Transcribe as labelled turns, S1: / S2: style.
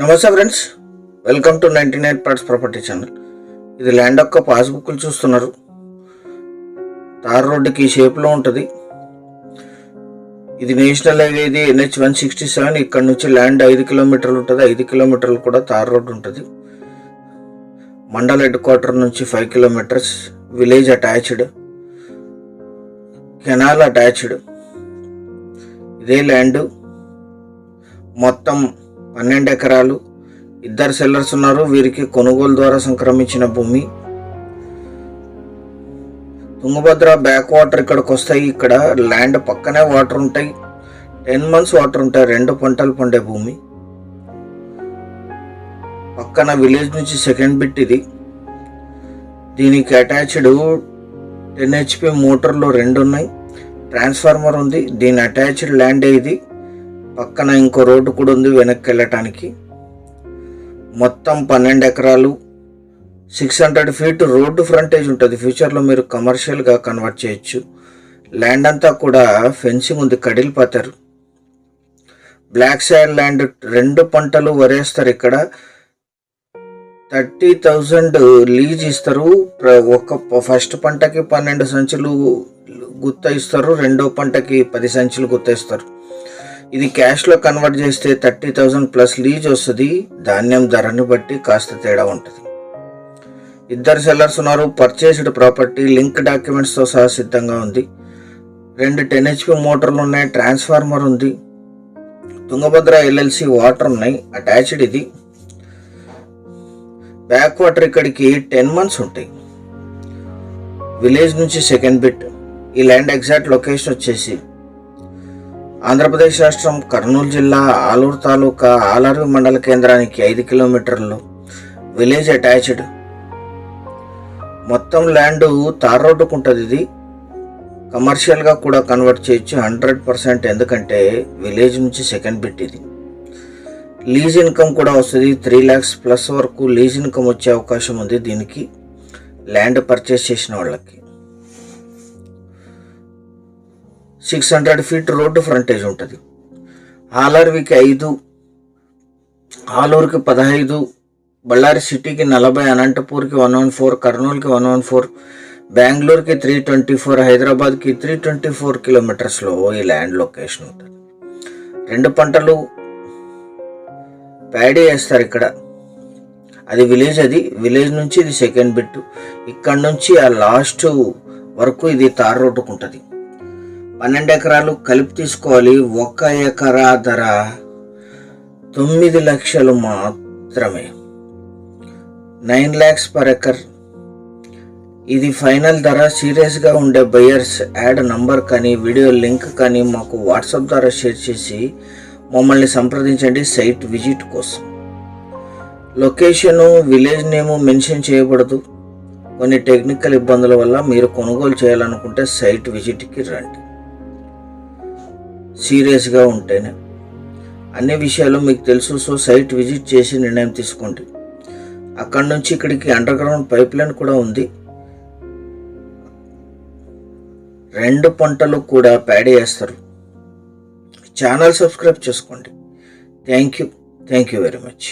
S1: నమస్తే friends, welcome to 99 parts property channel. ఇది land యొక్క పాస్బుక్లు చూస్తున్నారు. తార్ రోడ్డుకి ఈ షేప్లో ఉంటుంది. ఇది నేషనల్ హైవే, ఇది NH 167. ఇక్కడ నుంచి ల్యాండ్ 5 కిలోమీటర్లు ఉంటుంది. 5 కిలోమీటర్లు కూడా తార్ రోడ్డు ఉంటుంది. మండల్ హెడ్ క్వార్టర్ నుంచి 5 kilometres. Village attached, canal attached. ఇదే ల్యాండ్ మొత్తం 12 ఎకరాలు. ఇద్దరు సెల్లర్స్ ఉన్నారు. వీరికి కొనుగోలు ద్వారా సంక్రమించిన భూమి. తుంగభద్ర బ్యాక్ వాటర్ ఇక్కడికి వస్తాయి. ఇక్కడ ల్యాండ్ పక్కనే వాటర్ ఉంటాయి. 10 months వాటర్ ఉంటాయి. 2 పంటలు పండే భూమి. పక్కన విలేజ్ నుంచి సెకండ్ బిట్ ఇది. దీనికి అటాచ్డ్ 10 HP మోటార్లు 2 ఉన్నాయి. ట్రాన్స్ఫార్మర్ ఉంది. దీని అటాచ్డ్ ల్యాండే ఇది. పక్కన ఇంకో రోడ్డు కూడా ఉంది వెనక్కి వెళ్ళటానికి. మొత్తం 12 ఎకరాలు, 600 feet రోడ్డు ఫ్రంటేజ్ ఉంటుంది. ఫ్యూచర్లో మీరు కమర్షియల్గా కన్వర్ట్ చేయొచ్చు. ల్యాండ్ అంతా కూడా ఫెన్సింగ్ ఉంది, కడిలిపోతారు. Black soil land. 2 పంటలు వరేస్తారు. ఇక్కడ 30,000 లీజ్ ఇస్తారు. ఒక ఫస్ట్ పంటకి 12 సంచులు గుత్త ఇస్తారు. రెండో పంటకి 10 సంచులు గుత్త ఇస్తారు. ఇది క్యాష్లో కన్వర్ట్ చేస్తే 30,000 ప్లస్ లీజ్ వస్తుంది. ధాన్యం ధరని బట్టి కాస్త తేడా ఉంటుంది. ఇద్దరు సెల్లర్స్ ఉన్నారు. పర్చేస్డ్ ప్రాపర్టీ లింక్ డాక్యుమెంట్స్తో సహా సిద్ధంగా ఉంది. 2 10 HP మోటార్లు ఉన్నాయి. ట్రాన్స్ఫార్మర్ ఉంది. తుంగభద్ర LLC వాటర్ ఉన్నాయి. అటాచ్డ్ ఇది. బ్యాక్ వాటర్ ఇక్కడికి 10 months ఉంటాయి. విలేజ్ నుంచి సెకండ్ బిట్. ఈ ల్యాండ్ ఎగ్జాక్ట్ లొకేషన్ వచ్చేసి ఆంధ్రప్రదేశ్ రాష్ట్రం, కర్నూలు జిల్లా, ఆలూరు తాలూకా, ఆలూరు మండల కేంద్రానికి 5 కిలోమీటర్లు. Village attached. మొత్తం ల్యాండ్ తార్ రోడ్డుకు ఉంటుంది. ఇది కమర్షియల్గా కూడా కన్వర్ట్ చేయొచ్చు 100%. ఎందుకంటే విలేజ్ నుంచి సెకండ్ బిట్ ఇది. లీజ్ ఇన్కమ్ కూడా వస్తుంది. 3 lakhs ప్లస్ వరకు లీజ్ ఇన్కమ్ వచ్చే అవకాశం ఉంది దీనికి, ల్యాండ్ పర్చేస్ చేసిన వాళ్ళకి. 600 feet రోడ్డు ఫ్రంటేజ్ ఉంటుంది. ఆలూరుకి 5, ఆలూరుకి 15, బళ్ళారి సిటీకి 40, అనంతపూర్కి 114, కర్నూలుకి 114, బెంగళూరుకి 324, హైదరాబాద్కి 324 కిలోమీటర్స్లో ఈ ల్యాండ్ లొకేషన్ ఉంటుంది. 2 పంటలు ప్యాడీ వేస్తారు ఇక్కడ. అది విలేజ్. అది విలేజ్ నుంచి ఇది సెకండ్ బిట్. ఇక్కడ నుంచి ఆ లాస్ట్ వరకు ఇది తార్ రోడ్డుకు ఉంటుంది. 12 ఎకరాలు కలిపి తీసుకోవాలి. 1 ఎకరా ధర 9 లక్షలు మాత్రమే. 9 lakhs పర్ ఎకర్. ఇది ఫైనల్ ధర. సీరియస్గా ఉండే బయర్స్ యాడ్ నంబర్ కానీ వీడియో లింక్ కానీ మాకు వాట్సాప్ ద్వారా షేర్ చేసి మమ్మల్ని సంప్రదించండి సైట్ విజిట్ కోసం. లొకేషను, విలేజ్ నేము మెన్షన్ చేయబడదు. కొన్ని టెక్నికల్ ఇబ్బందుల వల్ల మీరు కొనుగోలు చేయాలనుకుంటే సైట్ విజిట్కి రండి. సీరియస్గా ఉంటేనే అన్ని విషయాలు మీకు తెలుసు. సో సైట్ విజిట్ చేసి నిర్ణయం తీసుకోండి. అక్కడి నుంచి ఇక్కడికి అండర్ గ్రౌండ్ పైప్ లైన్ కూడా ఉంది. 2 పంటలు కూడా ప్యాడీ వేస్తారు. ఛానల్ సబ్స్క్రైబ్ చేసుకోండి. Thank you very much.